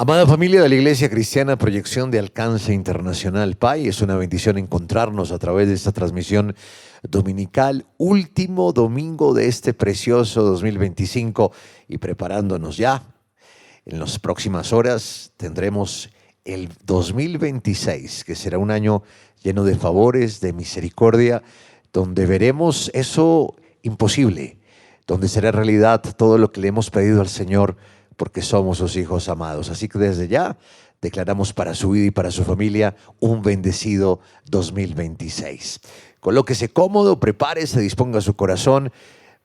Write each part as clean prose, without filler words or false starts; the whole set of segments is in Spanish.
Amada familia de la Iglesia Cristiana Proyección de Alcance Internacional PAI, es una bendición encontrarnos a través de esta transmisión dominical, último domingo de este precioso 2025 y preparándonos ya. En las próximas horas tendremos el 2026, que será un año lleno de favores, de misericordia, donde veremos eso imposible, donde será realidad todo lo que le hemos pedido al Señor, porque somos sus hijos amados. Así que desde ya declaramos para su vida y para su familia un bendecido 2026. Colóquese cómodo, prepárese, disponga su corazón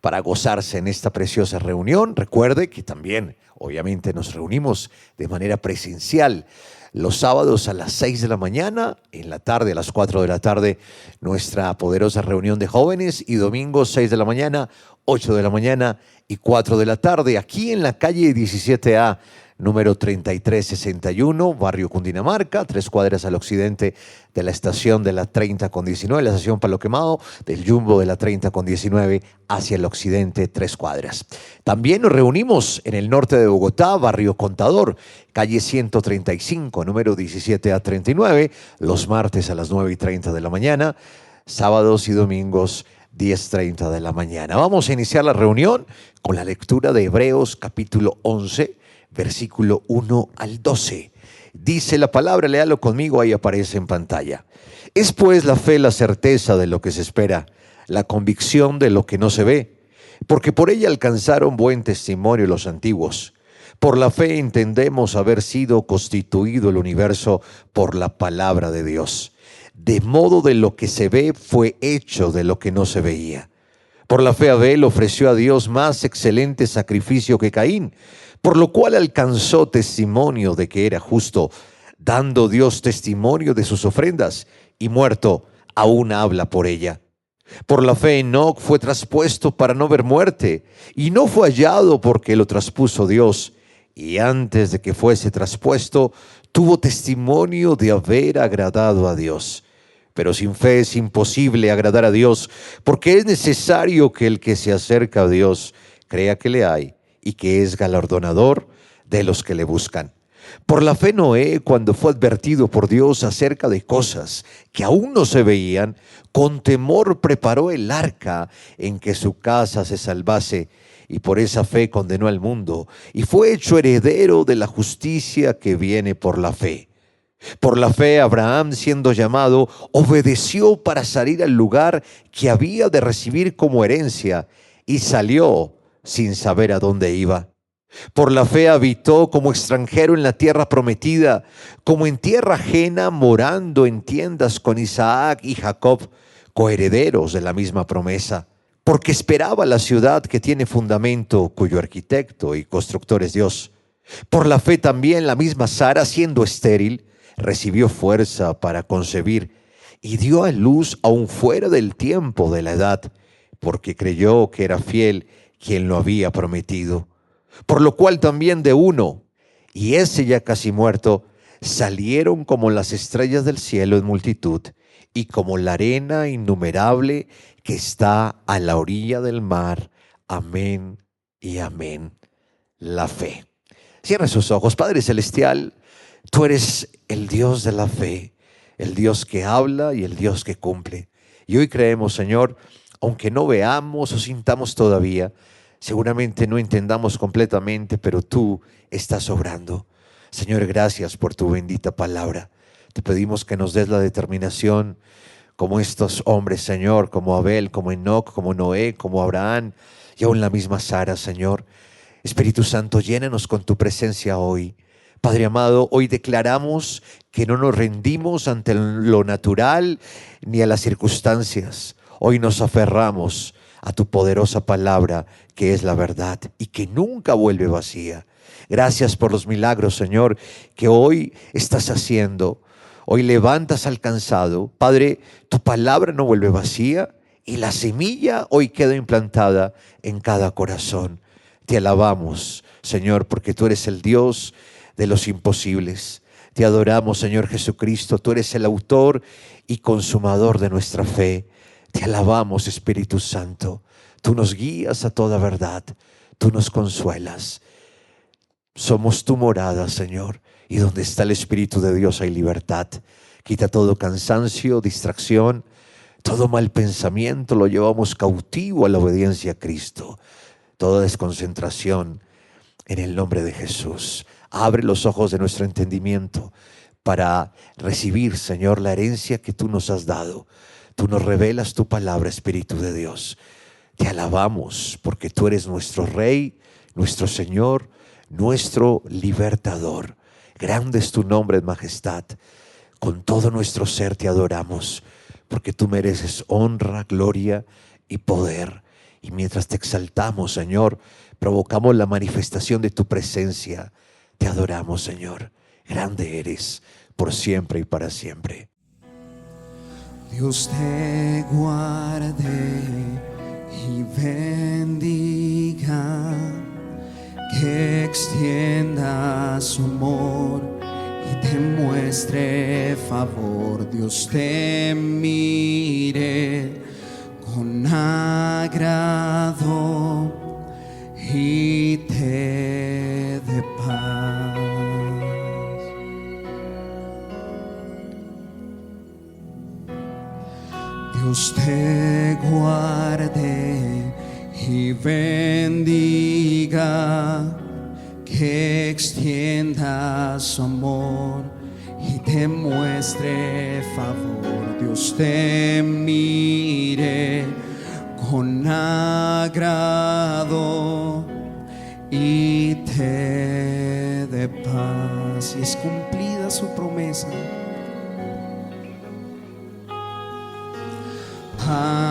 para gozarse en esta preciosa reunión. Recuerde que también, obviamente, nos reunimos de manera presencial los sábados a las 6 de la mañana, en la tarde a las 4 de la tarde, nuestra poderosa reunión de jóvenes, y domingos 6 de la mañana, 8 de la mañana y 4 de la tarde, aquí en la calle 17A, número 3361, barrio Cundinamarca, 3 cuadras al occidente de la estación de la 30 con 19, la estación Palo Quemado, del Jumbo de la 30 con 19 hacia el occidente, 3 cuadras. También nos reunimos en el norte de Bogotá, barrio Contador, calle 135, número 17A39, los martes a las 9:30 de la mañana, sábados y domingos 10:30 de la mañana. Vamos a iniciar la reunión con la lectura de Hebreos capítulo 11, versículo 1 al 12. Dice la palabra, léalo conmigo, ahí aparece en pantalla. Es pues la fe la certeza de lo que se espera, la convicción de lo que no se ve, porque por ella alcanzaron buen testimonio los antiguos. Por la fe entendemos haber sido constituido el universo por la palabra de Dios, de modo de lo que se ve fue hecho de lo que no se veía. Por la fe Abel ofreció a Dios más excelente sacrificio que Caín, por lo cual alcanzó testimonio de que era justo, dando Dios testimonio de sus ofrendas, y muerto aún habla por ella. Por la fe Enoc fue traspuesto para no ver muerte, y no fue hallado porque lo traspuso Dios, y antes de que fuese traspuesto, tuvo testimonio de haber agradado a Dios. Pero sin fe es imposible agradar a Dios, porque es necesario que el que se acerca a Dios crea que le hay y que es galardonador de los que le buscan. Por la fe Noé, cuando fue advertido por Dios acerca de cosas que aún no se veían, con temor preparó el arca en que su casa se salvase, y por esa fe condenó al mundo, y fue hecho heredero de la justicia que viene por la fe. Por la fe Abraham, siendo llamado, obedeció para salir al lugar que había de recibir como herencia, y salió sin saber a dónde iba. Por la fe habitó como extranjero en la tierra prometida, como en tierra ajena, morando en tiendas con Isaac y Jacob, coherederos de la misma promesa, porque esperaba la ciudad que tiene fundamento, cuyo arquitecto y constructor es Dios. Por la fe también la misma Sara, siendo estéril, recibió fuerza para concebir y dio a luz aún fuera del tiempo de la edad, porque creyó que era fiel quien lo había prometido. Por lo cual también de uno, y ese ya casi muerto, salieron como las estrellas del cielo en multitud, y como la arena innumerable que está a la orilla del mar. Amén y amén. La fe. Cierra sus ojos. Padre Celestial, tú eres el Dios de la fe, el Dios que habla y el Dios que cumple. Y hoy creemos, Señor, aunque no veamos o sintamos todavía, seguramente no entendamos completamente, pero tú estás obrando. Señor, gracias por tu bendita palabra. Te pedimos que nos des la determinación como estos hombres, Señor, como Abel, como Enoc, como Noé, como Abraham y aún la misma Sara, Señor. Espíritu Santo, llénanos con tu presencia hoy. Padre amado, hoy declaramos que no nos rendimos ante lo natural ni a las circunstancias. Hoy nos aferramos a tu poderosa palabra, que es la verdad y que nunca vuelve vacía. Gracias por los milagros, Señor, que hoy estás haciendo. Hoy levantas al cansado. Padre, tu palabra no vuelve vacía y la semilla hoy queda implantada en cada corazón. Te alabamos, Señor, porque tú eres el Dios de los imposibles. Te adoramos, Señor Jesucristo. Tú eres el autor y consumador de nuestra fe. Te alabamos, Espíritu Santo. Tú nos guías a toda verdad. Tú nos consuelas. Somos tu morada, Señor, y donde está el Espíritu de Dios hay libertad. Quita todo cansancio, distracción, todo mal pensamiento, lo llevamos cautivo a la obediencia a Cristo. Toda desconcentración en el nombre de Jesús. Abre los ojos de nuestro entendimiento para recibir, Señor, la herencia que tú nos has dado. Tú nos revelas tu palabra, Espíritu de Dios. Te alabamos porque tú eres nuestro Rey, nuestro Señor, nuestro libertador. Grande es tu nombre en majestad. Con todo nuestro ser te adoramos, porque tú mereces honra, gloria y poder. Y mientras te exaltamos, Señor, provocamos la manifestación de tu presencia. Te adoramos, Señor. Grande eres, por siempre y para siempre. Dios te guarde y bendiga, que extienda su amor y te muestre favor. Dios te mire con agrado y te dé paz. Dios te guarde y bendiga, que extienda su amor y te muestre favor. Dios te mire con agrado y te dé paz. Y es cumplida su promesa. Amén,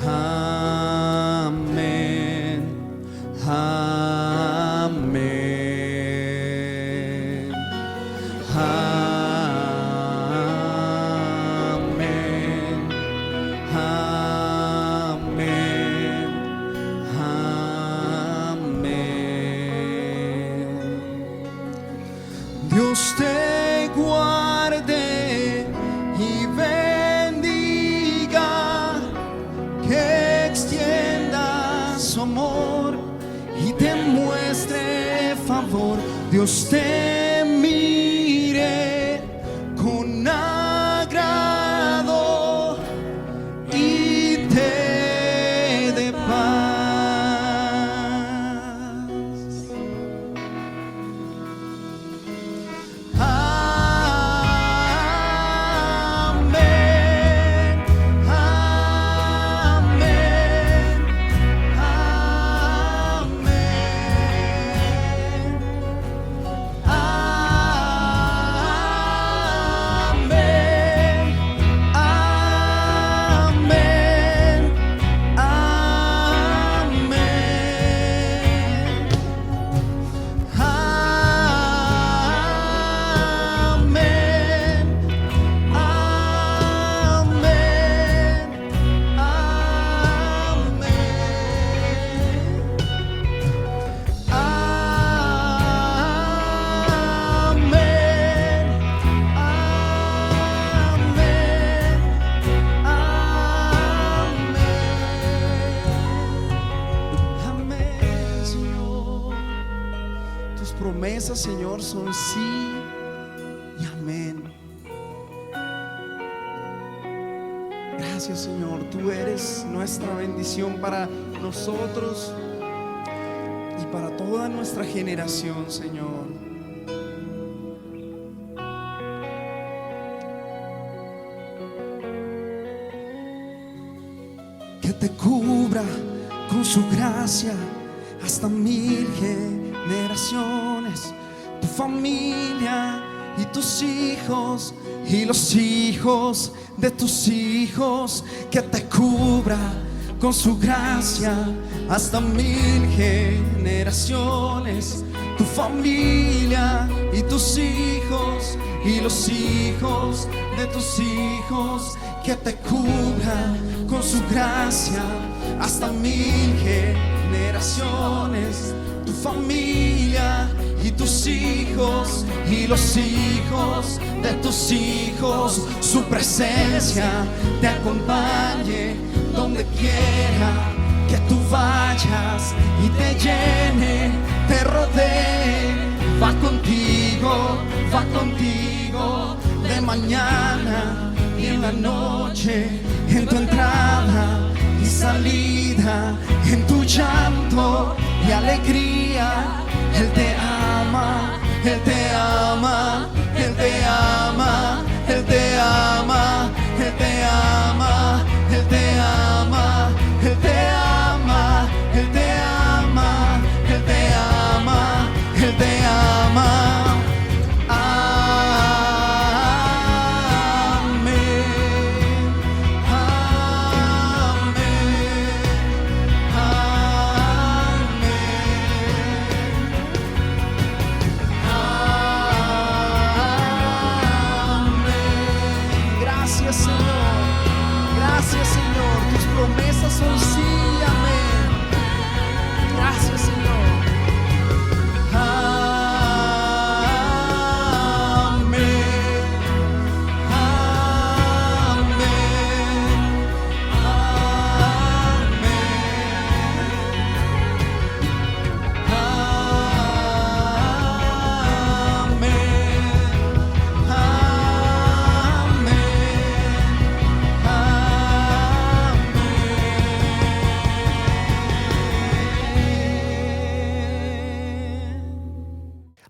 amén, amén, amén, amén, amén. Dios te guarde y bendiga, que extienda su amor y te muestre favor. Dios te mire con agrado y te dé paz. Promesas, Señor, son sí y amén. Gracias, Señor, tú eres nuestra bendición para nosotros y para toda nuestra generación, Señor. Que te cubra con su gracia hasta 1000 generaciones, tu familia y tus hijos y los hijos de tus hijos. Que te cubra con su gracia hasta 1000 generaciones, tu familia y tus hijos y los hijos de tus hijos. Que te cubra con su gracia hasta 1000 generaciones, tu familia y tus hijos y los hijos de tus hijos. Su presencia te acompañe donde quiera que tú vayas y te llene, te rodee. Va contigo de mañana y en la noche, en tu entrada y salida, en tu llanto y alegría. Él te ama, Él te ama, Él te ama, Él te ama, Él te ama, Él te ama, Él te ama, Él te ama, Él te ama, Él te ama. Son sí, amén. Gracias, Señor. Amén.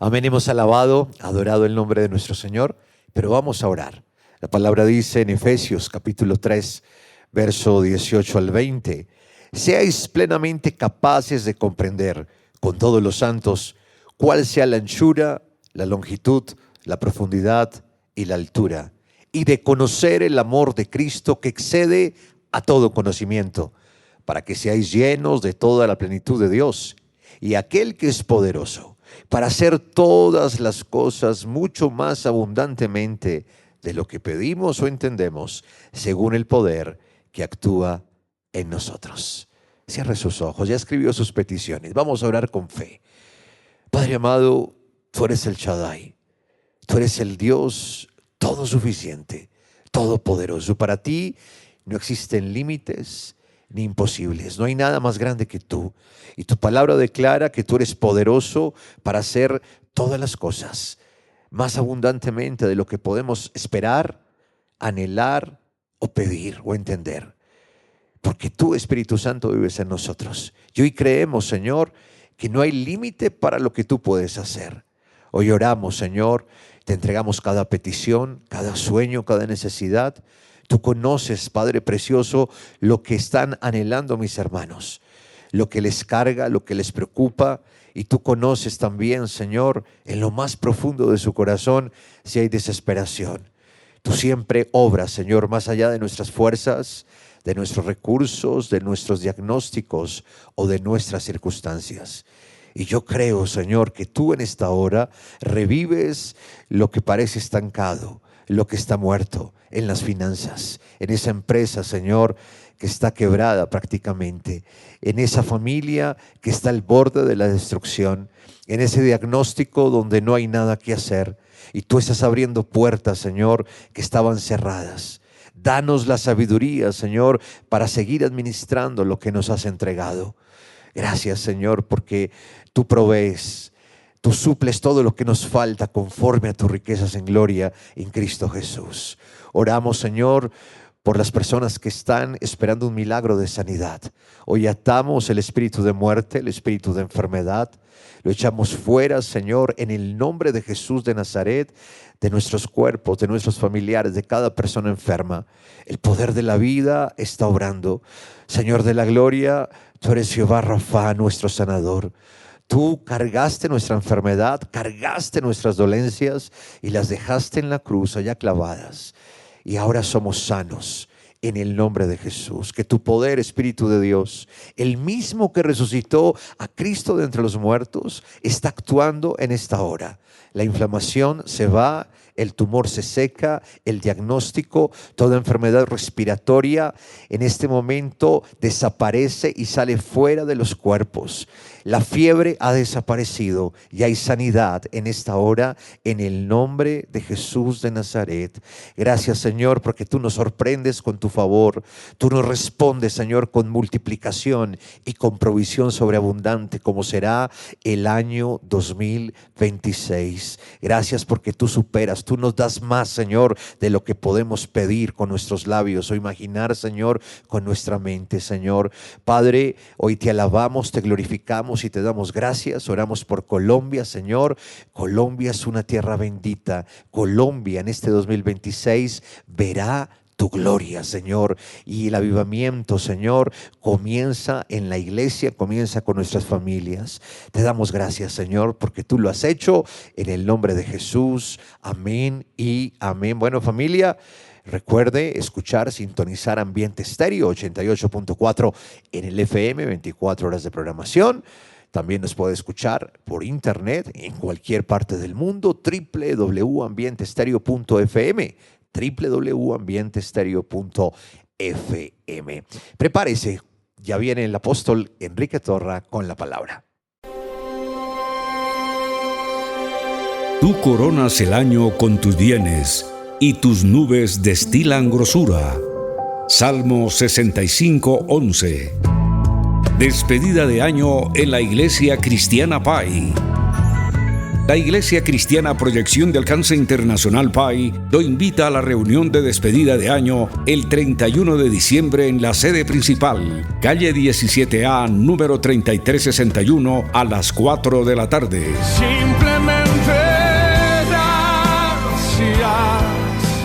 Amén, hemos alabado, adorado el nombre de nuestro Señor, pero vamos a orar. La palabra dice en Efesios capítulo 3, verso 18 al 20, seáis plenamente capaces de comprender con todos los santos cuál sea la anchura, la longitud, la profundidad y la altura, y de conocer el amor de Cristo que excede a todo conocimiento, para que seáis llenos de toda la plenitud de Dios. Y aquel que es poderoso para hacer todas las cosas mucho más abundantemente de lo que pedimos o entendemos, según el poder que actúa en nosotros. Cierre sus ojos, ya escribió sus peticiones. Vamos a orar con fe. Padre amado, tú eres el Shaddai, tú eres el Dios todo suficiente, todopoderoso. Para ti no existen límites ni imposibles. No hay nada más grande que tú. Y tu palabra declara que tú eres poderoso para hacer todas las cosas, más abundantemente de lo que podemos esperar, anhelar o pedir o entender. Porque tú, Espíritu Santo, vives en nosotros. Y hoy creemos, Señor, que no hay límite para lo que tú puedes hacer. Hoy oramos, Señor, te entregamos cada petición, cada sueño, cada necesidad. Tú conoces, Padre precioso, lo que están anhelando mis hermanos, lo que les carga, lo que les preocupa. Y tú conoces también, Señor, en lo más profundo de su corazón, si hay desesperación. Tú siempre obras, Señor, más allá de nuestras fuerzas, de nuestros recursos, de nuestros diagnósticos o de nuestras circunstancias. Y yo creo, Señor, que tú en esta hora revives lo que parece estancado, lo que está muerto en las finanzas, en esa empresa, Señor, que está quebrada prácticamente, en esa familia que está al borde de la destrucción, en ese diagnóstico donde no hay nada que hacer. Y tú estás abriendo puertas, Señor, que estaban cerradas. Danos la sabiduría, Señor, para seguir administrando lo que nos has entregado. Gracias, Señor, porque tú provees, tú suples todo lo que nos falta conforme a tus riquezas en gloria en Cristo Jesús. Oramos, Señor, por las personas que están esperando un milagro de sanidad. Hoy atamos el espíritu de muerte, el espíritu de enfermedad. Lo echamos fuera, Señor, en el nombre de Jesús de Nazaret, de nuestros cuerpos, de nuestros familiares, de cada persona enferma. El poder de la vida está obrando. Señor de la gloria, tú eres Jehová Rafa, nuestro sanador. Tú cargaste nuestra enfermedad, cargaste nuestras dolencias y las dejaste en la cruz allá clavadas. Y ahora somos sanos en el nombre de Jesús. Que tu poder, Espíritu de Dios, el mismo que resucitó a Cristo de entre los muertos, está actuando en esta hora. La inflamación se va, el tumor se seca, el diagnóstico, toda enfermedad respiratoria en este momento desaparece y sale fuera de los cuerpos. La fiebre ha desaparecido y hay sanidad en esta hora en el nombre de Jesús de Nazaret. Gracias, Señor, porque tú nos sorprendes con tu favor. Tú nos respondes, Señor, con multiplicación y con provisión sobreabundante, como será el año 2026. Gracias porque tú superas, tú nos das más, Señor, de lo que podemos pedir con nuestros labios o imaginar, Señor, con nuestra mente, Señor. Padre, hoy te alabamos, te glorificamos y te damos gracias. Oramos por Colombia, Señor. Colombia es una tierra bendita. Colombia en este 2026 verá tu gloria, Señor, y el avivamiento, Señor, comienza en la iglesia, comienza con nuestras familias. Te damos gracias, Señor, porque tú lo has hecho en el nombre de Jesús. Amén y amén. Bueno, familia, recuerde escuchar, sintonizar Ambiente Estéreo 88.4 en el FM, 24 horas de programación. También nos puede escuchar por internet en cualquier parte del mundo, www.ambientestereo.fm, www.ambientestereo.fm. Prepárese, ya viene el apóstol Enrique Torra con la palabra. Tú coronas el año con tus bienes y tus nubes destilan grosura. Salmo 65:11. Despedida de año en la Iglesia Cristiana PAI. La Iglesia Cristiana Proyección de Alcance Internacional PAI lo invita a la reunión de despedida de año el 31 de diciembre en la sede principal, calle 17A, número 3361, a las 4 de la tarde. Simplemente gracias.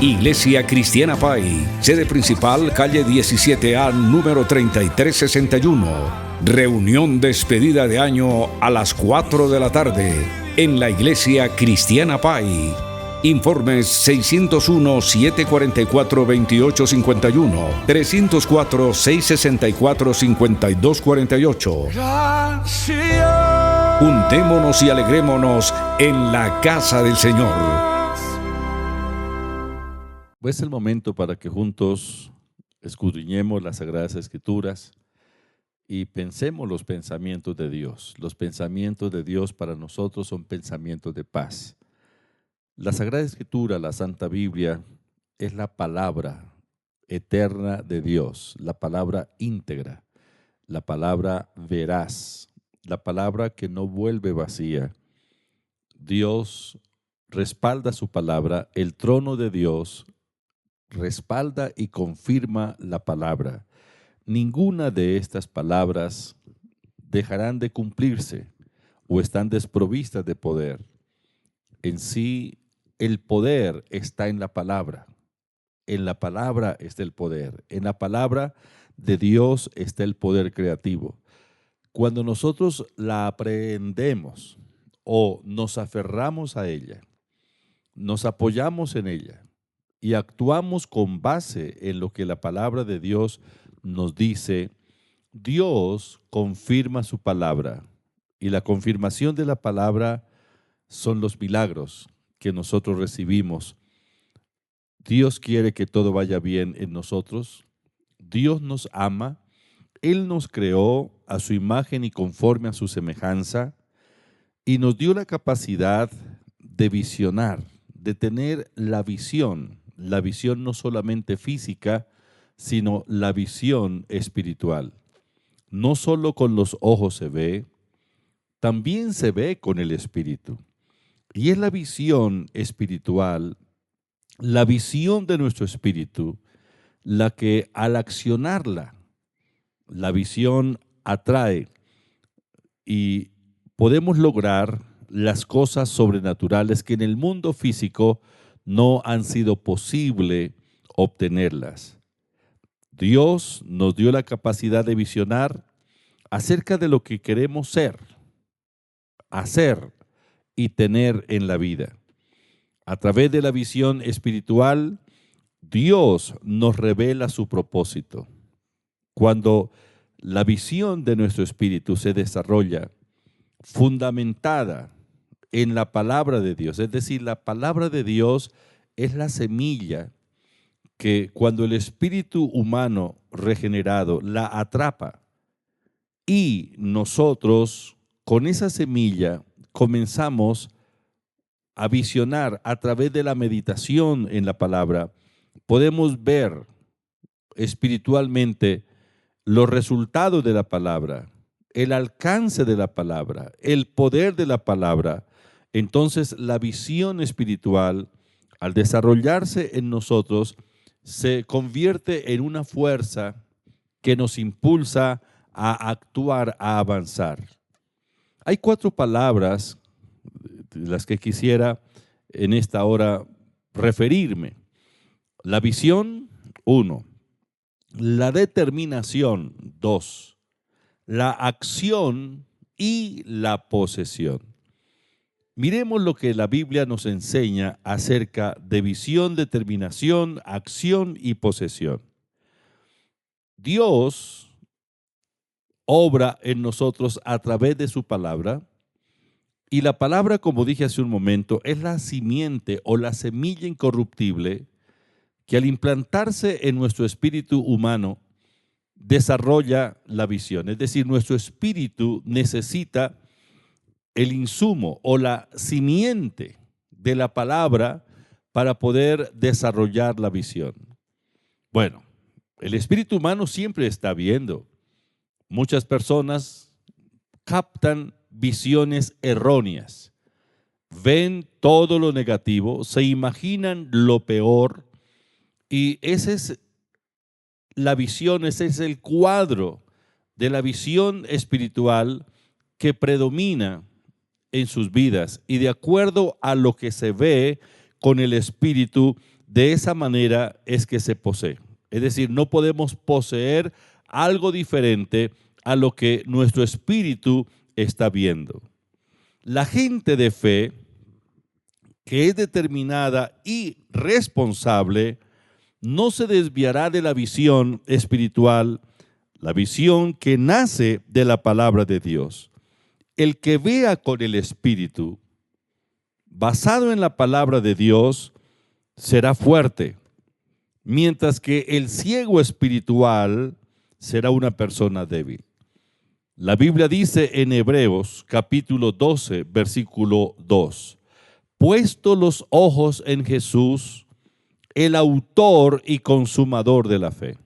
Iglesia Cristiana PAI, sede principal, calle 17A, número 3361. Reunión despedida de año a las 4 de la tarde en la Iglesia Cristiana PAI. Informes 601-744-2851, 304-664-5248. Gracias. Juntémonos y alegrémonos en la casa del Señor. Es el momento para que juntos escudriñemos las Sagradas Escrituras y pensemos los pensamientos de Dios. Los pensamientos de Dios para nosotros son pensamientos de paz. La Sagrada Escritura, la Santa Biblia, es la palabra eterna de Dios, la palabra íntegra, la palabra veraz, la palabra que no vuelve vacía. Dios respalda su palabra, el trono de Dios respalda y confirma la palabra. Ninguna de estas palabras dejarán de cumplirse o están desprovistas de poder. En sí, el poder está en la palabra. En la palabra está el poder. En la palabra de Dios está el poder creativo. Cuando nosotros la aprendemos o nos aferramos a ella, nos apoyamos en ella y actuamos con base en lo que la palabra de Dios nos dice, Dios confirma su palabra, y la confirmación de la palabra son los milagros que nosotros recibimos. Dios quiere que todo vaya bien en nosotros. Dios nos ama. Él nos creó a su imagen y conforme a su semejanza, y nos dio la capacidad de visionar, de tener la visión no solamente física, sino la visión espiritual. No solo con los ojos se ve, también se ve con el espíritu. Y es la visión espiritual, la visión de nuestro espíritu, la que al accionarla, la visión atrae y podemos lograr las cosas sobrenaturales que en el mundo físico no han sido posible obtenerlas. Dios nos dio la capacidad de visionar acerca de lo que queremos ser, hacer y tener en la vida. A través de la visión espiritual, Dios nos revela su propósito. Cuando la visión de nuestro espíritu se desarrolla fundamentada en la palabra de Dios, es decir, la palabra de Dios es la semilla que cuando el espíritu humano regenerado la atrapa y nosotros con esa semilla comenzamos a visionar a través de la meditación en la palabra. Podemos ver espiritualmente los resultados de la palabra, el alcance de la palabra, el poder de la palabra. Entonces la visión espiritual, al desarrollarse en nosotros, se convierte en una fuerza que nos impulsa a actuar, a avanzar. Hay 4 palabras de las que quisiera en esta hora referirme. La visión, 1. La determinación, 2. La acción y la posesión. Miremos lo que la Biblia nos enseña acerca de visión, determinación, acción y posesión. Dios obra en nosotros a través de su palabra, y la palabra, como dije hace un momento, es la simiente o la semilla incorruptible que al implantarse en nuestro espíritu humano desarrolla la visión. Es decir, nuestro espíritu necesita el insumo o la simiente de la palabra para poder desarrollar la visión. Bueno, el espíritu humano siempre está viendo. Muchas personas captan visiones erróneas, ven todo lo negativo, se imaginan lo peor, y esa es la visión, ese es el cuadro de la visión espiritual que predomina en sus vidas, y de acuerdo a lo que se ve con el espíritu, de esa manera es que se posee. Es decir, no podemos poseer algo diferente a lo que nuestro espíritu está viendo. La gente de fe, que es determinada y responsable, no se desviará de la visión espiritual, la visión que nace de la palabra de Dios. El que vea con el espíritu, basado en la palabra de Dios, será fuerte, mientras que el ciego espiritual será una persona débil. La Biblia dice en Hebreos capítulo 12, versículo 2, puesto los ojos en Jesús, el autor y consumador de la fe.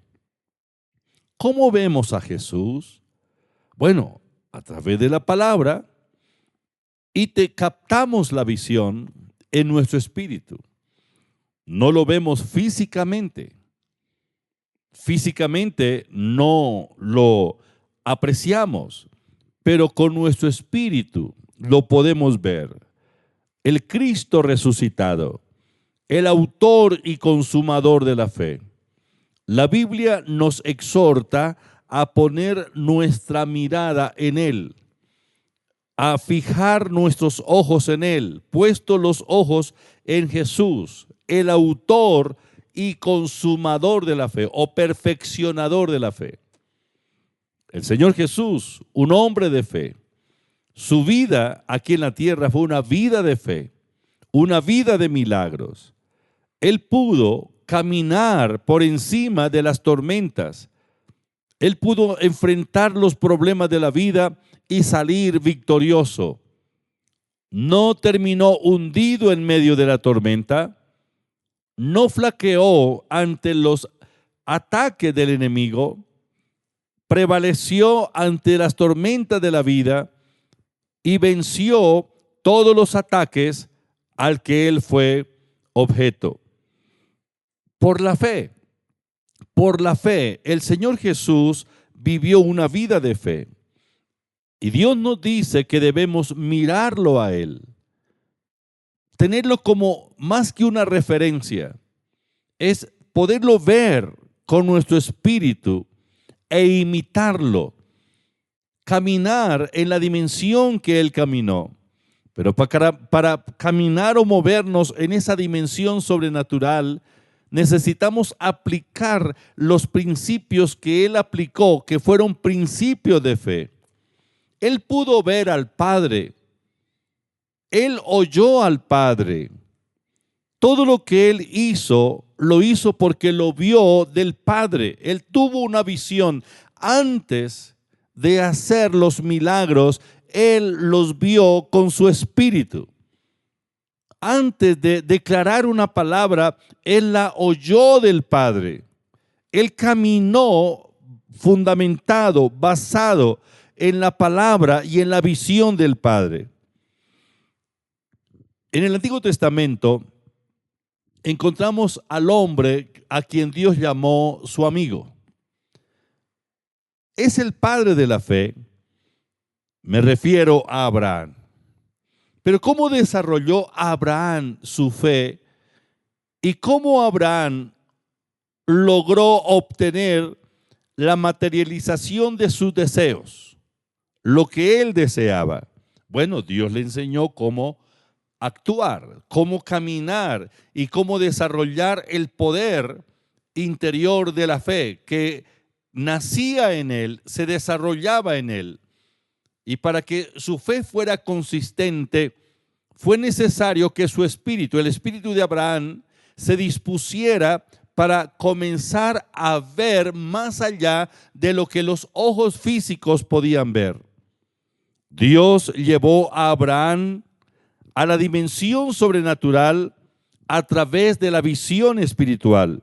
¿Cómo vemos a Jesús? Bueno, a través de la palabra, y te captamos la visión en nuestro espíritu. No lo vemos físicamente. Físicamente no lo apreciamos, pero con nuestro espíritu lo podemos ver. El Cristo resucitado, el autor y consumador de la fe. La Biblia nos exhorta a poner nuestra mirada en Él, a fijar nuestros ojos en Él, puesto los ojos en Jesús, el autor y consumador de la fe, o perfeccionador de la fe. El Señor Jesús, un hombre de fe, su vida aquí en la tierra fue una vida de fe, una vida de milagros. Él pudo caminar por encima de las tormentas. Él pudo enfrentar los problemas de la vida y salir victorioso. No terminó hundido en medio de la tormenta, no flaqueó ante los ataques del enemigo, prevaleció ante las tormentas de la vida y venció todos los ataques al que él fue objeto. Por la fe, el Señor Jesús vivió una vida de fe. Y Dios nos dice que debemos mirarlo a Él, tenerlo como más que una referencia, es poderlo ver con nuestro espíritu e imitarlo, caminar en la dimensión que Él caminó. Pero para caminar o movernos en esa dimensión sobrenatural, necesitamos aplicar los principios que Él aplicó, que fueron principios de fe. Él pudo ver al Padre. Él oyó al Padre. Todo lo que Él hizo, lo hizo porque lo vio del Padre. Él tuvo una visión. Antes de hacer los milagros, Él los vio con su espíritu. Antes de declarar una palabra, Él la oyó del Padre. Él caminó fundamentado, basado en la palabra y en la visión del Padre. En el Antiguo Testamento encontramos al hombre a quien Dios llamó su amigo. Es el padre de la fe. Me refiero a Abraham. Pero ¿cómo desarrolló Abraham su fe y cómo Abraham logró obtener la materialización de sus deseos, lo que él deseaba? Bueno, Dios le enseñó cómo actuar, cómo caminar y cómo desarrollar el poder interior de la fe que nacía en él, se desarrollaba en él. Y para que su fe fuera consistente, fue necesario que su espíritu, el espíritu de Abraham, se dispusiera para comenzar a ver más allá de lo que los ojos físicos podían ver. Dios llevó a Abraham a la dimensión sobrenatural a través de la visión espiritual.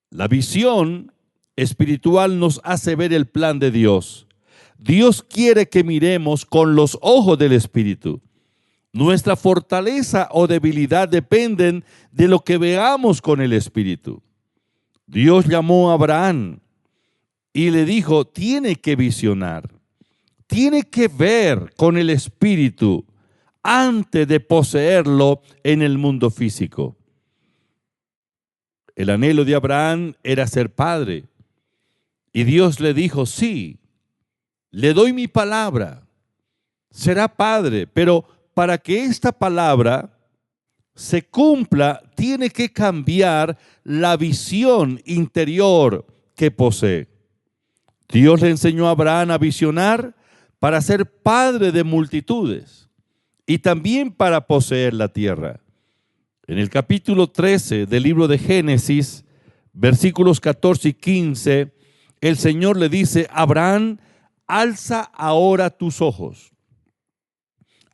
La visión espiritual nos hace ver el plan de Dios. Dios quiere que miremos con los ojos del Espíritu. Nuestra fortaleza o debilidad dependen de lo que veamos con el Espíritu. Dios llamó a Abraham y le dijo, tiene que visionar, tiene que ver con el Espíritu antes de poseerlo en el mundo físico. El anhelo de Abraham era ser padre. Y Dios le dijo, sí, le doy mi palabra, será padre, pero para que esta palabra se cumpla, tiene que cambiar la visión interior que posee. Dios le enseñó a Abraham a visionar para ser padre de multitudes y también para poseer la tierra. En el capítulo 13 del libro de Génesis, versículos 14 y 15, el Señor le dice, Abraham, alza ahora tus ojos.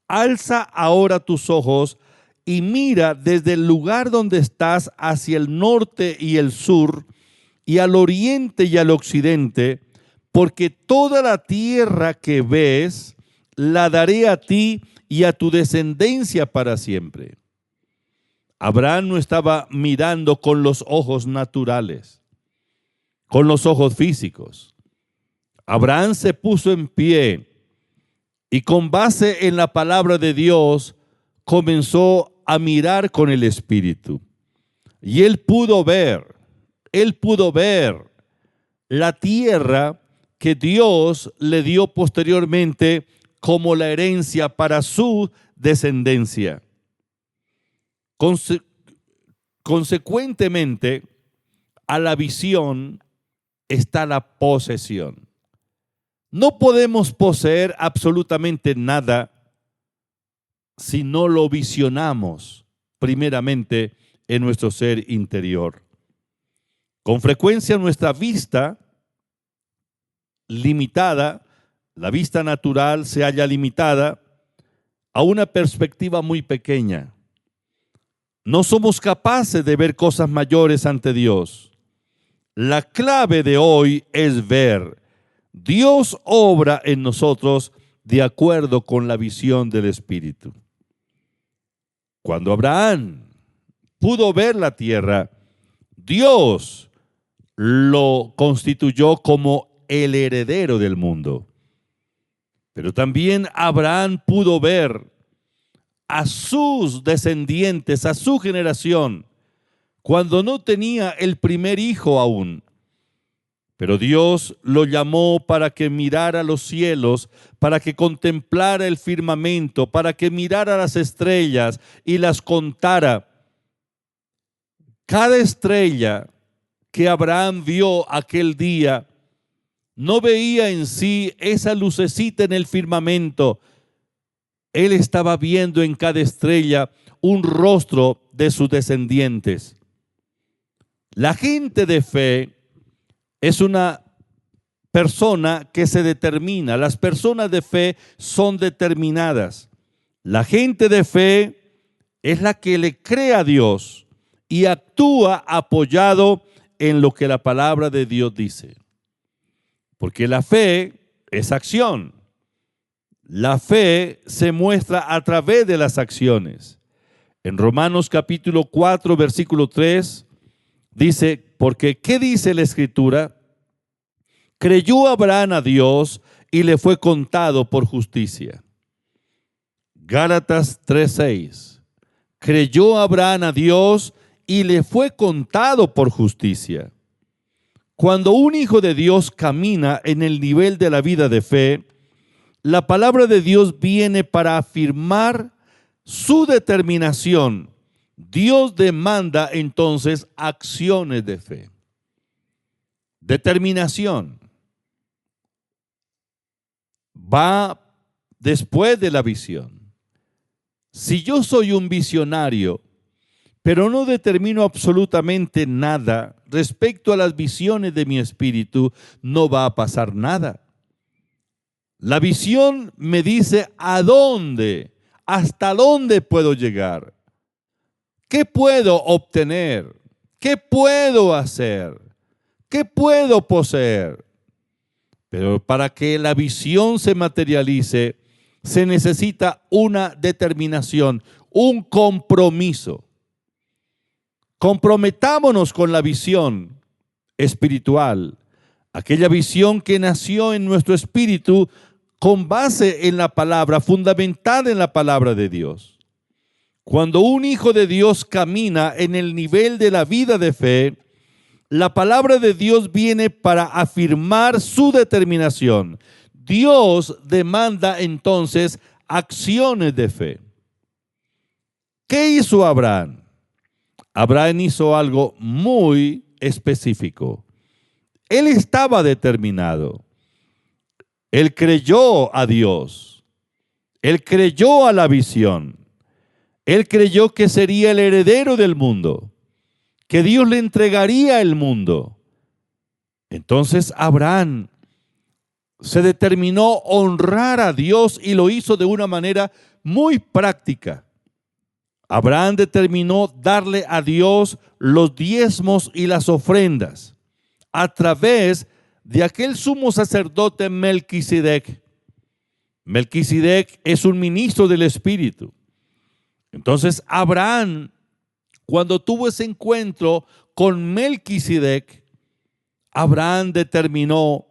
Alza ahora tus ojos y mira desde el lugar donde estás hacia el norte y el sur y al oriente y al occidente, porque toda la tierra que ves la daré a ti y a tu descendencia para siempre. Abraham no estaba mirando con los ojos naturales, con los ojos físicos. Abraham se puso en pie y con base en la palabra de Dios comenzó a mirar con el Espíritu. Y él pudo ver la tierra que Dios le dio posteriormente como la herencia para su descendencia. Consecuentemente, a la visión está la posesión. No podemos poseer absolutamente nada si no lo visionamos primeramente en nuestro ser interior. Con frecuencia nuestra vista limitada, la vista natural se halla limitada a una perspectiva muy pequeña. No somos capaces de ver cosas mayores ante Dios. La clave de hoy es ver. Dios obra en nosotros de acuerdo con la visión del Espíritu. Cuando Abraham pudo ver la tierra, Dios lo constituyó como el heredero del mundo. Pero también Abraham pudo ver a sus descendientes, a su generación, cuando no tenía el primer hijo aún. Pero Dios lo llamó para que mirara los cielos, para que contemplara el firmamento, para que mirara las estrellas y las contara. Cada estrella que Abraham vio aquel día no veía en sí esa lucecita en el firmamento. Él estaba viendo en cada estrella un rostro de sus descendientes. La gente de fe es una persona que se determina. Las personas de fe son determinadas. La gente de fe es la que le cree a Dios y actúa apoyado en lo que la palabra de Dios dice. Porque la fe es acción. La fe se muestra a través de las acciones. En Romanos capítulo 4, versículo 3, dice, porque ¿qué dice la Escritura? Creyó Abraham a Dios y le fue contado por justicia. Gálatas 3:6. Creyó Abraham a Dios y le fue contado por justicia. Cuando un hijo de Dios camina en el nivel de la vida de fe, la palabra de Dios viene para afirmar su determinación. Dios demanda entonces acciones de fe. Determinación va después de la visión. Si yo soy un visionario, pero no determino absolutamente nada respecto a las visiones de mi espíritu, no va a pasar nada. La visión me dice a dónde, hasta dónde puedo llegar, qué puedo obtener, qué puedo hacer, qué puedo poseer. Pero para que la visión se materialice, se necesita una determinación, un compromiso. Comprometámonos con la visión espiritual, aquella visión que nació en nuestro espíritu con base en la palabra, fundamentada en la palabra de Dios. Cuando un hijo de Dios camina en el nivel de la vida de fe, la palabra de Dios viene para afirmar su determinación. Dios demanda entonces acciones de fe. ¿Qué hizo Abraham? Abraham hizo algo muy específico. Él estaba determinado. Él creyó a Dios. Él creyó a la visión. Él creyó que sería el heredero del mundo, que Dios le entregaría el mundo. Entonces Abraham se determinó honrar a Dios y lo hizo de una manera muy práctica. Abraham determinó darle a Dios los diezmos y las ofrendas a través de aquel sumo sacerdote Melquisedec. Melquisedec es un ministro del Espíritu. Entonces Abraham, cuando tuvo ese encuentro con Melquisedec, Abraham determinó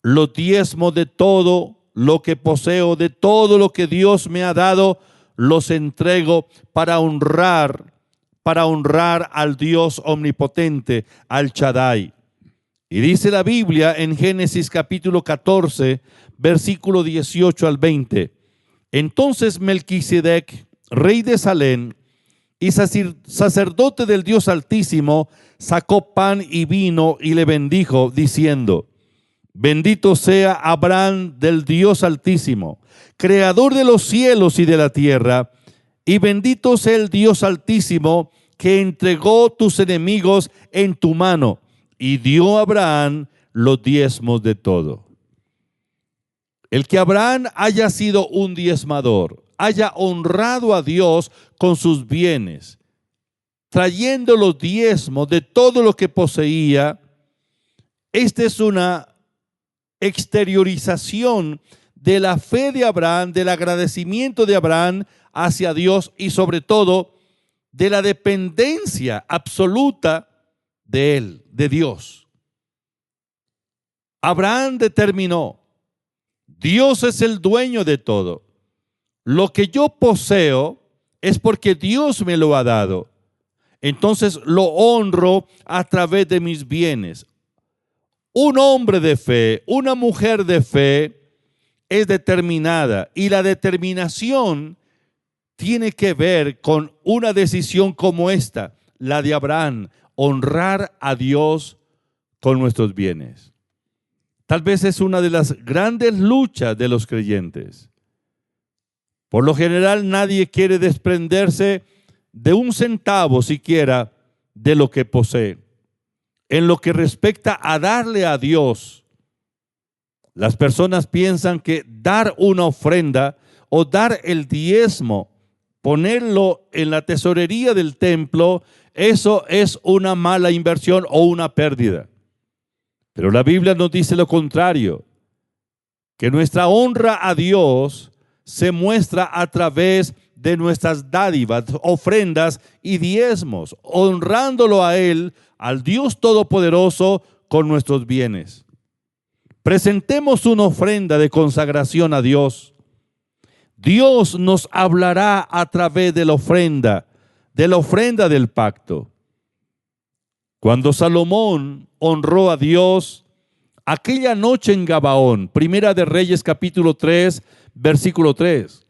los diezmos de todo lo que poseo, de todo lo que Dios me ha dado, los entrego para honrar al Dios omnipotente, al Shaddai. Y dice la Biblia en Génesis capítulo 14, versículo 18 al 20. Entonces Melquisedec, rey de Salem y sacerdote del Dios Altísimo, sacó pan y vino y le bendijo, diciendo: bendito sea Abraham del Dios Altísimo, creador de los cielos y de la tierra, y bendito sea el Dios Altísimo que entregó tus enemigos en tu mano y dio a Abraham los diezmos de todo. El que Abraham haya sido un diezmador, haya honrado a Dios con sus bienes, trayendo los diezmos de todo lo que poseía, esta es una exteriorización de la fe de Abraham, del agradecimiento de Abraham hacia Dios y sobre todo de la dependencia absoluta de él, de Dios. Abraham determinó: Dios es el dueño de todo. Lo que yo poseo es porque Dios me lo ha dado. Entonces lo honro a través de mis bienes. Un hombre de fe, una mujer de fe es determinada, y la determinación tiene que ver con una decisión como esta, la de Abraham: honrar a Dios con nuestros bienes. Tal vez es una de las grandes luchas de los creyentes. Por lo general, nadie quiere desprenderse de un centavo siquiera de lo que posee. En lo que respecta a darle a Dios, Las personas piensan que dar una ofrenda o dar el diezmo, ponerlo en la tesorería del templo, eso es una mala inversión o una pérdida. Pero la Biblia nos dice lo contrario, que nuestra honra a Dios se muestra a través de nuestras dádivas, ofrendas y diezmos, honrándolo a Él, al Dios Todopoderoso, con nuestros bienes. Presentemos una ofrenda de consagración a Dios. Dios nos hablará a través de la ofrenda del pacto. Cuando Salomón honró a Dios, aquella noche en Gabaón, Primera de Reyes capítulo 3, versículo 3.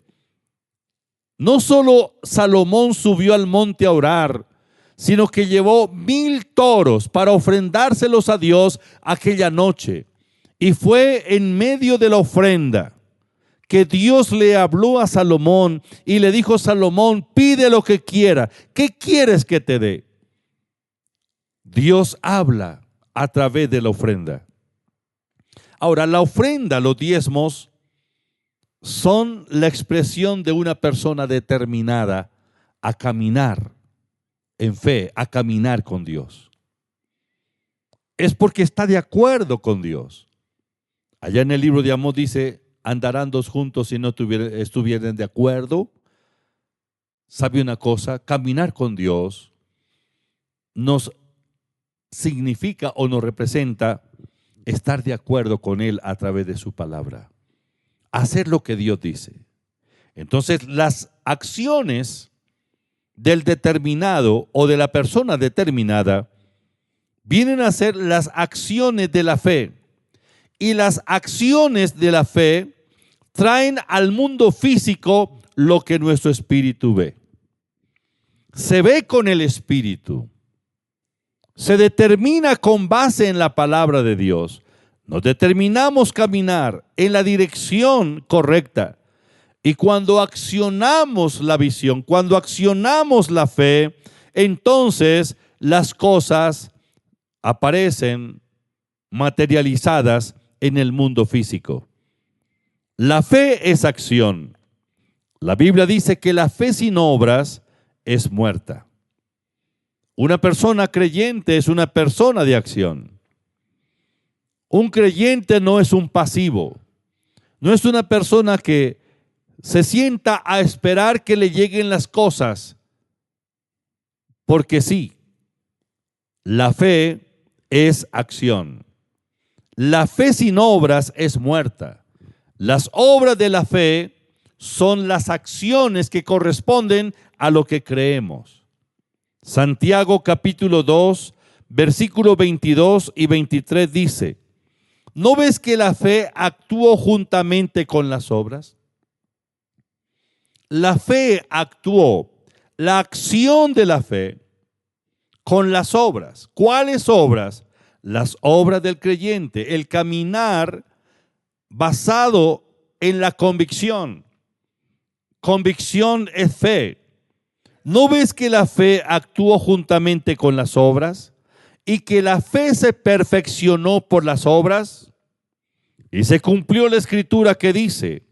No solo Salomón subió al monte a orar, sino que llevó 1000 toros para ofrendárselos a Dios aquella noche. Y fue en medio de la ofrenda que Dios le habló a Salomón y le dijo: Salomón, pide lo que quiera. ¿Qué quieres que te dé? Dios habla a través de la ofrenda. Ahora, la ofrenda, los diezmos, son la expresión de una persona determinada a caminar en fe, a caminar con Dios. Es porque está de acuerdo con Dios. Allá en el libro de Amós dice: andarán dos juntos si no estuvieran de acuerdo. ¿Sabe una cosa? Caminar con Dios nos significa o nos representa estar de acuerdo con Él a través de su palabra. Hacer lo que Dios dice. Entonces, las acciones del determinado o de la persona determinada vienen a ser las acciones de la fe. Y las acciones de la fe traen al mundo físico lo que nuestro espíritu ve. Se ve con el espíritu. Se determina con base en la palabra de Dios. Nos determinamos caminar en la dirección correcta. Y cuando accionamos la visión, cuando accionamos la fe, entonces las cosas aparecen materializadas en el mundo físico. La fe es acción. La Biblia dice que la fe sin obras es muerta. Una persona creyente es una persona de acción. Un creyente no es un pasivo. No es una persona que se sienta a esperar que le lleguen las cosas. Porque sí, la fe es acción. La fe sin obras es muerta. Las obras de la fe son las acciones que corresponden a lo que creemos. Santiago capítulo 2, versículos 22 y 23 dice: ¿no ves que la fe actuó juntamente con las obras? La fe actuó, la acción de la fe, con las obras. ¿Cuáles obras? Las obras del creyente, el caminar basado en la convicción. Convicción es fe. ¿No ves que la fe actuó juntamente con las obras y que la fe se perfeccionó por las obras? Y se cumplió la escritura que dice: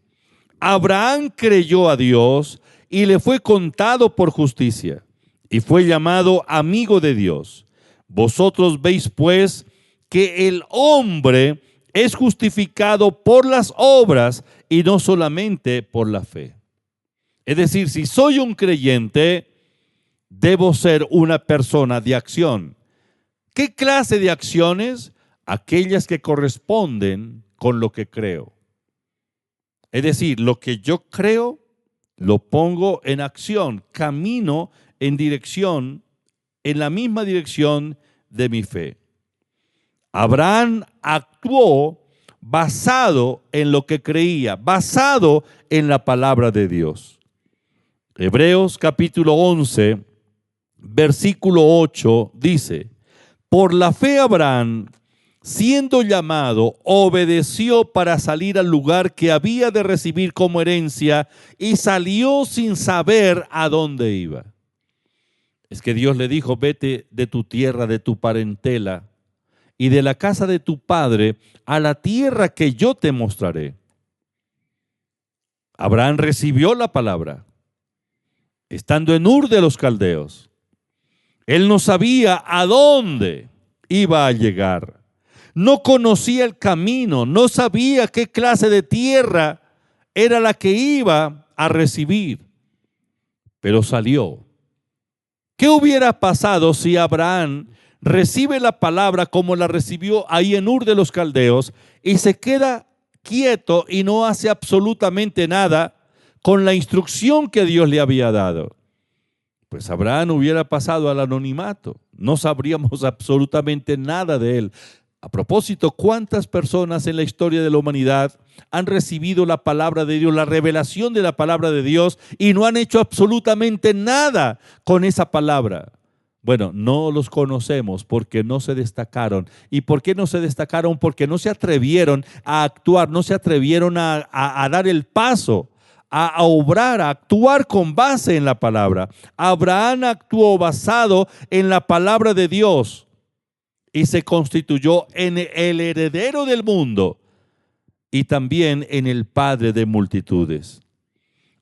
Abraham creyó a Dios y le fue contado por justicia y fue llamado amigo de Dios. Vosotros veis pues que el hombre es justificado por las obras y no solamente por la fe. Es decir, si soy un creyente, debo ser una persona de acción. ¿Qué clase de acciones? Aquellas que corresponden con lo que creo. Es decir, lo que yo creo, lo pongo en acción, camino en dirección, en la misma dirección de mi fe. Abraham actuó basado en lo que creía, basado en la palabra de Dios. Hebreos capítulo 11, versículo 8 dice: por la fe Abraham, siendo llamado, obedeció para salir al lugar que había de recibir como herencia y salió sin saber a dónde iba. Es que Dios le dijo: vete de tu tierra, de tu parentela, y de la casa de tu padre a la tierra que yo te mostraré. Abraham recibió la palabra, estando en Ur de los Caldeos. Él no sabía a dónde iba a llegar. No conocía el camino, no sabía qué clase de tierra era la que iba a recibir, pero salió. ¿Qué hubiera pasado si Abraham recibe la palabra como la recibió ahí en Ur de los Caldeos y se queda quieto y no hace absolutamente nada con la instrucción que Dios le había dado? Pues Abraham hubiera pasado al anonimato, no sabríamos absolutamente nada de él. A propósito, ¿cuántas personas en la historia de la humanidad han recibido la palabra de Dios, la revelación de la palabra de Dios, y no han hecho absolutamente nada con esa palabra? Bueno, no los conocemos porque no se destacaron. ¿Y por qué no se destacaron? Porque no se atrevieron a actuar, no se atrevieron a dar el paso, a obrar, a actuar con base en la palabra. Abraham actuó basado en la palabra de Dios y se constituyó en el heredero del mundo y también en el padre de multitudes.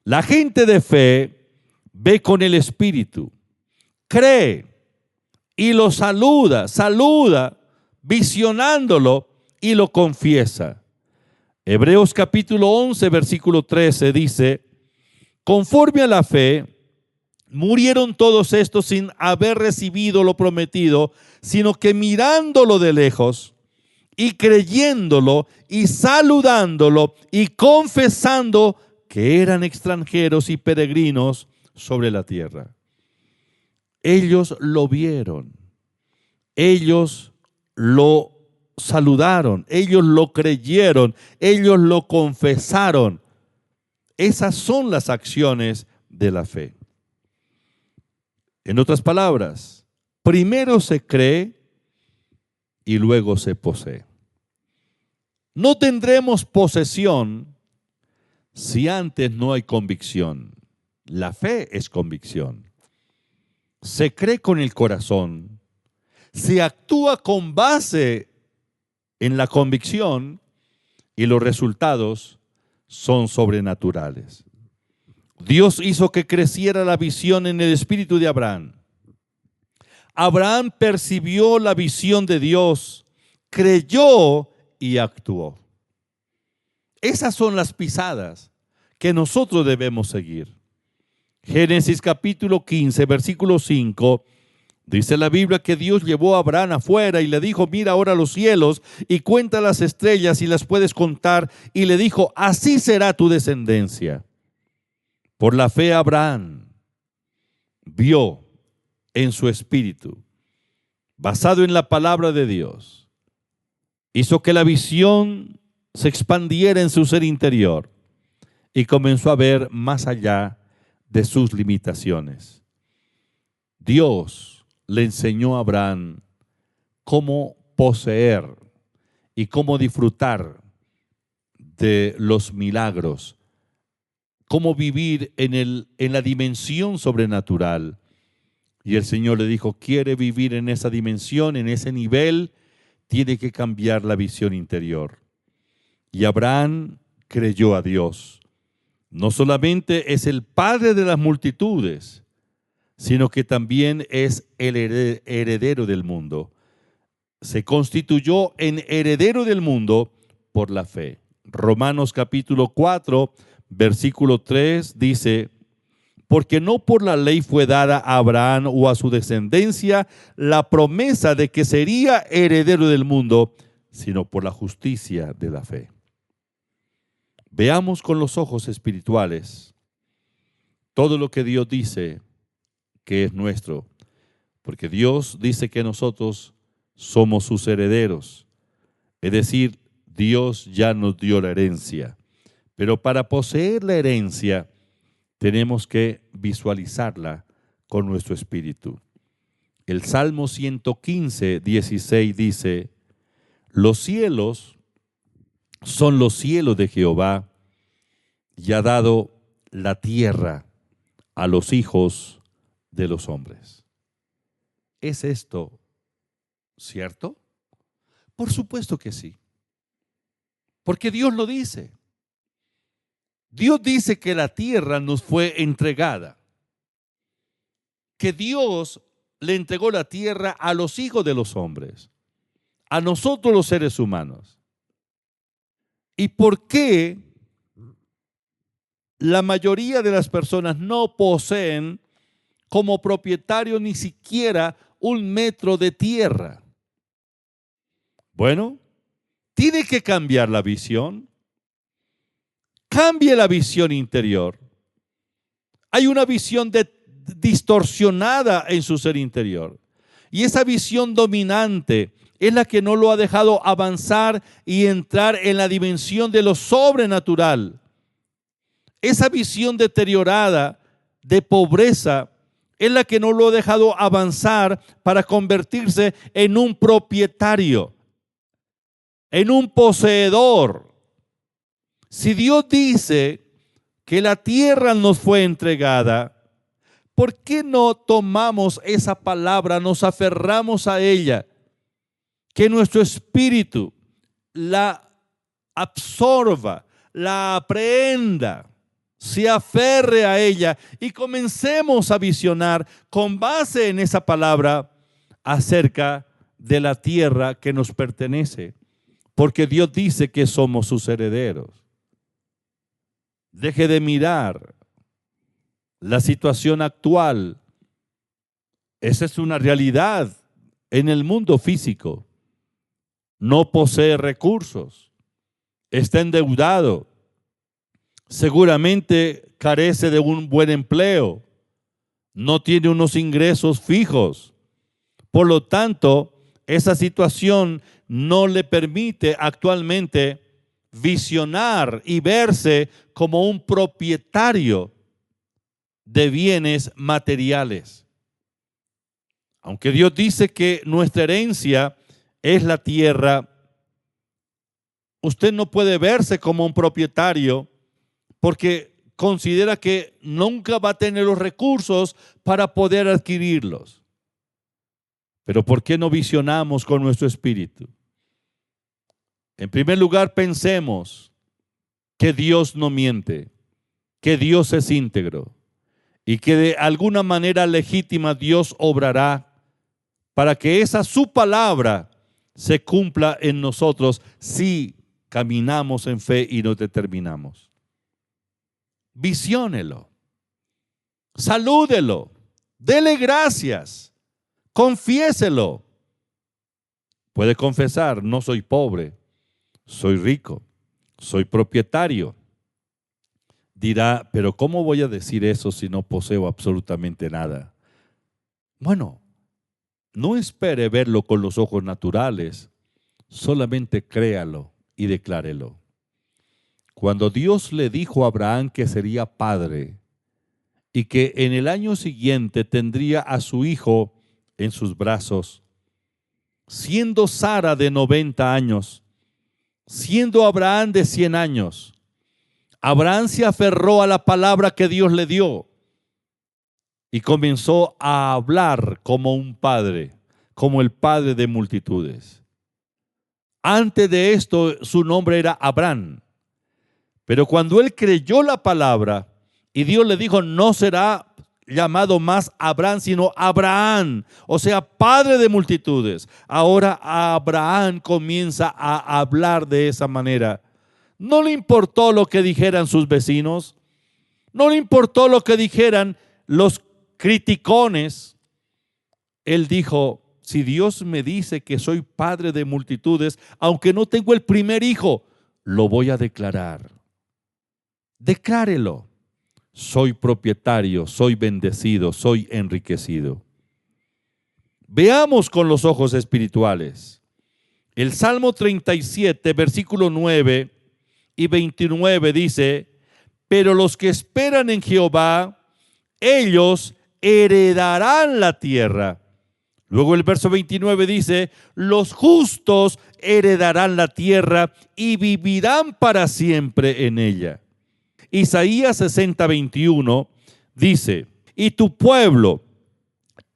La gente de fe ve con el Espíritu, cree y lo saluda visionándolo y lo confiesa. Hebreos capítulo 11, versículo 13 dice: conforme a la fe, murieron todos estos sin haber recibido lo prometido, sino que mirándolo de lejos y creyéndolo y saludándolo y confesando que eran extranjeros y peregrinos sobre la tierra. Ellos lo vieron, ellos lo saludaron, ellos lo creyeron, ellos lo confesaron. Esas son las acciones de la fe. En otras palabras, primero se cree y luego se posee. No tendremos posesión si antes no hay convicción. La fe es convicción. Se cree con el corazón, se actúa con base en la convicción y los resultados son sobrenaturales. Dios hizo que creciera la visión en el espíritu de Abraham. Abraham percibió la visión de Dios, creyó y actuó. Esas son las pisadas que nosotros debemos seguir. Génesis capítulo 15, versículo 5, dice la Biblia que Dios llevó a Abraham afuera y le dijo: mira ahora los cielos y cuenta las estrellas y las puedes contar. Y le dijo: así será tu descendencia. Por la fe Abraham vio en su espíritu, basado en la palabra de Dios, hizo que la visión se expandiera en su ser interior y comenzó a ver más allá de sus limitaciones. Dios le enseñó a Abraham cómo poseer y cómo disfrutar de los milagros, cómo vivir en la dimensión sobrenatural. Y el Señor le dijo: quiere vivir en esa dimensión, en ese nivel, tiene que cambiar la visión interior. Y Abraham creyó a Dios. No solamente es el padre de las multitudes, sino que también es el heredero del mundo. Se constituyó en heredero del mundo por la fe. Romanos capítulo 4, versículo 3 dice: porque no por la ley fue dada a Abraham o a su descendencia la promesa de que sería heredero del mundo, sino por la justicia de la fe. Veamos con los ojos espirituales todo lo que Dios dice que es nuestro, porque Dios dice que nosotros somos sus herederos, es decir, Dios ya nos dio la herencia, pero para poseer la herencia tenemos que visualizarla con nuestro espíritu. El Salmo 115, 16 dice: los cielos son los cielos de Jehová, y ha dado la tierra a los hijos de los hombres. ¿Es esto cierto? Por supuesto que sí. Porque Dios lo dice. Dios dice que la tierra nos fue entregada. Que Dios le entregó la tierra a los hijos de los hombres. A nosotros los seres humanos. ¿Y por qué la mayoría de las personas no poseen como propietario ni siquiera 1 metro de tierra? Bueno, tiene que cambiar la visión. Cambie la visión interior. Hay una visión distorsionada en su ser interior. Y esa visión dominante es la que no lo ha dejado avanzar y entrar en la dimensión de lo sobrenatural. Esa visión deteriorada de pobreza es la que no lo ha dejado avanzar para convertirse en un propietario, en un poseedor. Si Dios dice que la tierra nos fue entregada, ¿por qué no tomamos esa palabra, nos aferramos a ella? Que nuestro espíritu la absorba, la aprenda, se aferre a ella y comencemos a visionar con base en esa palabra acerca de la tierra que nos pertenece, porque Dios dice que somos sus herederos. Deje de mirar la situación actual. Esa es una realidad en el mundo físico. No posee recursos, está endeudado, seguramente carece de un buen empleo, no tiene unos ingresos fijos. Por lo tanto, esa situación no le permite actualmente visionar y verse como un propietario de bienes materiales. Aunque Dios dice que nuestra herencia es la tierra, usted no puede verse como un propietario porque considera que nunca va a tener los recursos para poder adquirirlos. Pero ¿por qué no visionamos con nuestro espíritu? En primer lugar, pensemos que Dios no miente, que Dios es íntegro y que de alguna manera legítima Dios obrará para que esa su palabra se cumpla en nosotros si caminamos en fe y nos determinamos. Visiónelo, salúdelo, dele gracias, confiéselo. Puede confesar: no soy pobre, soy rico, soy propietario. Dirá: pero ¿cómo voy a decir eso si no poseo absolutamente nada? Bueno, no espere verlo con los ojos naturales, solamente créalo y declárelo. Cuando Dios le dijo a Abraham que sería padre y que en el año siguiente tendría a su hijo en sus brazos, siendo Sara de 90 años, siendo Abraham de 100 años, Abraham se aferró a la palabra que Dios le dio y comenzó a hablar como un padre, como el padre de multitudes. Antes de esto su nombre era Abraham, pero cuando él creyó la palabra y Dios le dijo: no será llamado más Abraham, sino Abraham, o sea, padre de multitudes. Ahora Abraham comienza a hablar de esa manera. No le importó lo que dijeran sus vecinos, no le importó lo que dijeran los criticones. Él dijo: si Dios me dice que soy padre de multitudes, aunque no tengo el primer hijo, lo voy a declarar. Declárelo. Soy propietario, soy bendecido, soy enriquecido. Veamos con los ojos espirituales. El Salmo 37, versículo 9 y 29 dice: pero los que esperan en Jehová, ellos heredarán la tierra. Luego el verso 29 dice: los justos heredarán la tierra y vivirán para siempre en ella. Isaías 60, 21 dice: y tu pueblo,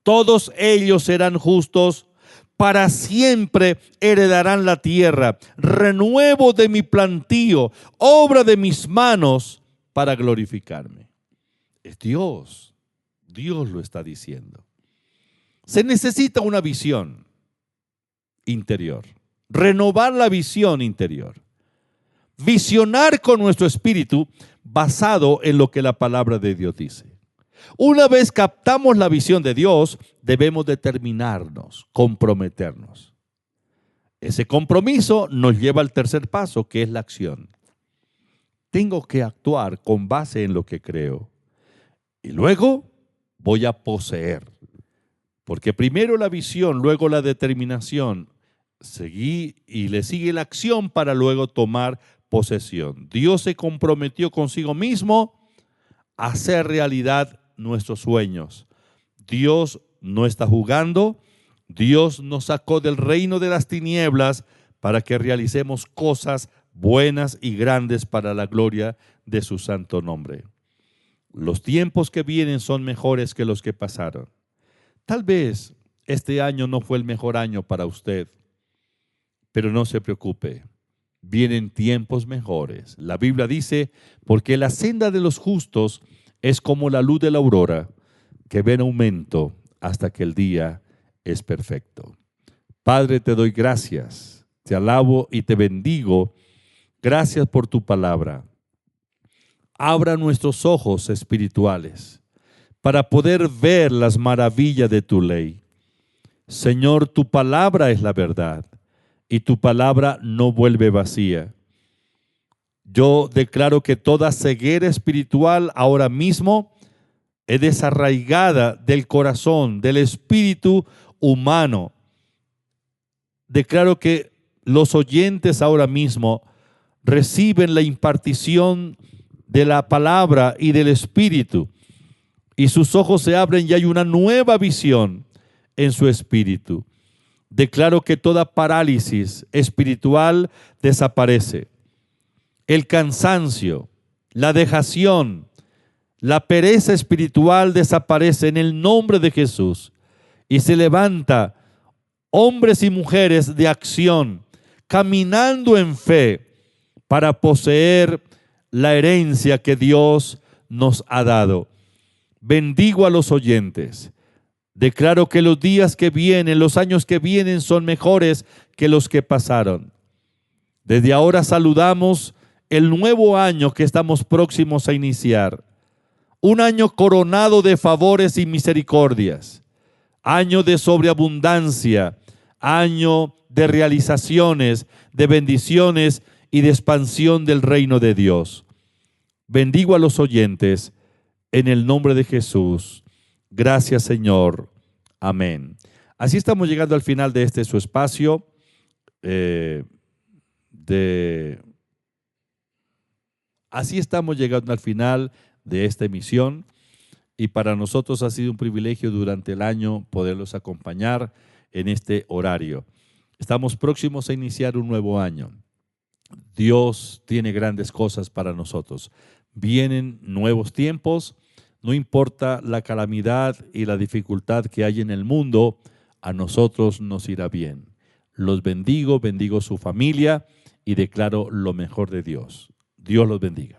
todos ellos serán justos, para siempre heredarán la tierra, renuevo de mi plantío, obra de mis manos para glorificarme. Es Dios lo está diciendo. Se necesita una visión interior, renovar la visión interior, visionar con nuestro espíritu basado en lo que la palabra de Dios dice. Una vez captamos la visión de Dios, debemos determinarnos, comprometernos. Ese compromiso nos lleva al tercer paso, que es la acción. Tengo que actuar con base en lo que creo. Y luego voy a poseer. Porque primero la visión, luego la determinación, le sigue la acción para luego tomar posesión. Dios se comprometió consigo mismo a hacer realidad nuestros sueños. Dios no está jugando. Dios nos sacó del reino de las tinieblas para que realicemos cosas buenas y grandes para la gloria de su santo nombre. Los tiempos que vienen son mejores que los que pasaron. Tal vez este año no fue el mejor año para usted, pero no se preocupe. Vienen tiempos mejores. La Biblia dice, porque la senda de los justos es como la luz de la aurora, que ve en aumento hasta que el día es perfecto. Padre, te doy gracias, te alabo y te bendigo. Gracias por tu palabra. Abra nuestros ojos espirituales para poder ver las maravillas de tu ley. Señor, tu palabra es la verdad y tu palabra no vuelve vacía. Yo declaro que toda ceguera espiritual ahora mismo es desarraigada del corazón, del espíritu humano. Declaro que los oyentes ahora mismo reciben la impartición de la palabra y del espíritu, y sus ojos se abren y hay una nueva visión en su espíritu. Declaro que toda parálisis espiritual desaparece. El cansancio, la dejación, la pereza espiritual desaparece en el nombre de Jesús, y se levanta hombres y mujeres de acción, caminando en fe para poseer la herencia que Dios nos ha dado. Bendigo a los oyentes. Declaro que los días que vienen, los años que vienen son mejores que los que pasaron. Desde ahora saludamos el nuevo año que estamos próximos a iniciar. Un año coronado de favores y misericordias. Año de sobreabundancia. Año de realizaciones, de bendiciones y de expansión del reino de Dios. Bendigo a los oyentes en el nombre de Jesús. Gracias, Señor. Amén. Así estamos llegando al final de este su espacio Así estamos llegando al final de esta emisión, y para nosotros ha sido un privilegio durante el año poderlos acompañar en este horario. Estamos próximos a iniciar un nuevo año. Dios tiene grandes cosas para nosotros. Vienen nuevos tiempos. No importa la calamidad y la dificultad que hay en el mundo, a nosotros nos irá bien. Los bendigo, bendigo su familia y declaro lo mejor de Dios. Dios los bendiga.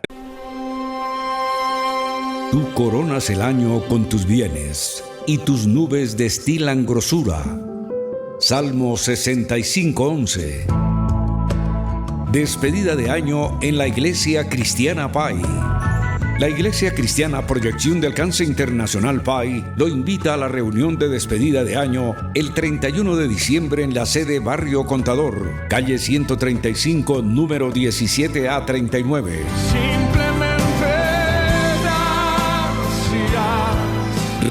Tú coronas el año con tus bienes y tus nubes destilan grosura. Salmo 65:11. Despedida de año en la Iglesia Cristiana PAI. La Iglesia Cristiana Proyección de Alcance Internacional PAI lo invita a la reunión de despedida de año el 31 de diciembre en la sede Barrio Contador, calle 135, número 17A39.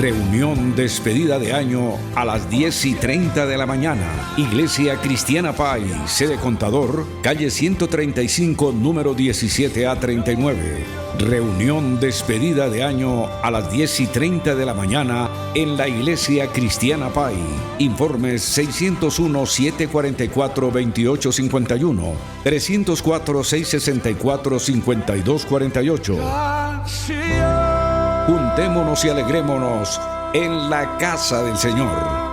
Reunión despedida de año a las 10:30 de la mañana. Iglesia Cristiana PAI, sede Contador, calle 135, número 17A39. Reunión despedida de año a las 10:30 de la mañana en la Iglesia Cristiana PAI. Informes 601-744-2851, 304-664-5248. Juntémonos y alegrémonos en la casa del Señor.